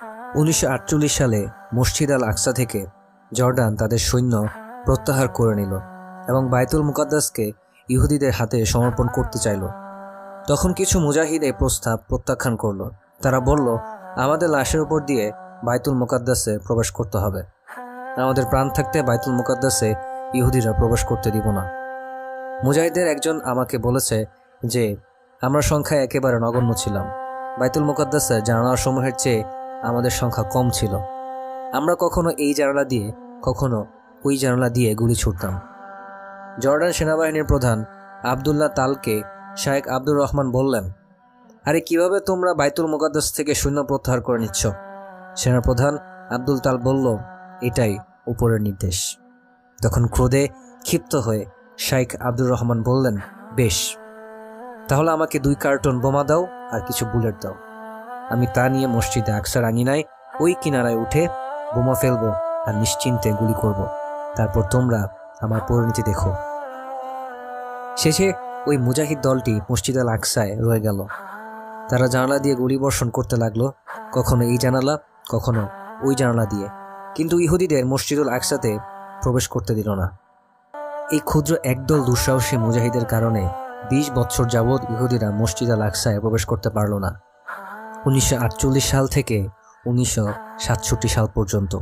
1948 সালে মসজিদ আল আকসা থেকে জর্ডান তাদের সৈন্য প্রত্যাহার করে নিল এবং বাইতুল মুকাদ্দাসকে ইহুদিদের হাতে সমর্পণ করতে চাইল। তখন কিছু মুজাহিদ এই প্রস্তাব প্রত্যাখ্যান করল। তারা বলল, আমাদের লাশের উপর দিয়ে বাইতুল মুকাদ্দাসে প্রবেশ করতে হবে। আমাদের প্রাণ থাকতে বাইতুল মুকাদ্দাসে ইহুদিরা প্রবেশ করতে দিব না। মুজাহিদের একজন আমাকে বলেছে যে আমরা সংখ্যায় একেবারে নগণ্য ছিলাম। বাইতুল মুকাদ্দাসে জানালাসমূহের চেয়ে আমাদের সংখ্যা কম ছিল। আমরা কখনো এই জানালা দিয়ে কখনো ওই জানালা দিয়ে গুলি ছুটতাম। জর্ডান সেনাবাহিনীর প্রধান আবদুল্লাহ তালকে শায়েখ আব্দুর রহমান বললেন, আরে কিভাবে তোমরা বাইতুল মুকাদ্দাস থেকে সৈন্য প্রত্যাহার করে নিচ্ছ? সেনাপ্রধান আব্দুল তাল বলল, এটাই উপরের নির্দেশ। তখন ক্রোধে ক্ষিপ্ত হয়ে শায়েখ আব্দুর রহমান বললেন, বেশ, তাহলে আমাকে 2 কার্টন বোমা দাও আর কিছু বুলেট দাও। আমি তা নিয়ে মসজিদে আকসার আঙিনায় ওই কিনারায় উঠে বোমা ফেলবো আর নিশ্চিন্তে গুলি করব। তারপর তোমরা আমার পরিণতি দেখো। শেষে ওই মুজাহিদ দলটি মসজিদ আল আকসায় রয়ে গেল। তারা জানালা দিয়ে গুলি বর্ষণ করতে লাগলো, কখনো এই জানালা কখনো ওই জানালা দিয়ে, কিন্তু ইহুদিদের মসজিদুল আকসাতে প্রবেশ করতে দিল না। এই ক্ষুদ্র একদল দুঃসাহসী মুজাহিদের কারণে 20 বছর যাবৎ ইহুদিরা মসজিদ আল আকসায় প্রবেশ করতে পারল না, 1948 সাল থেকে 1967 সাল পর্যন্ত।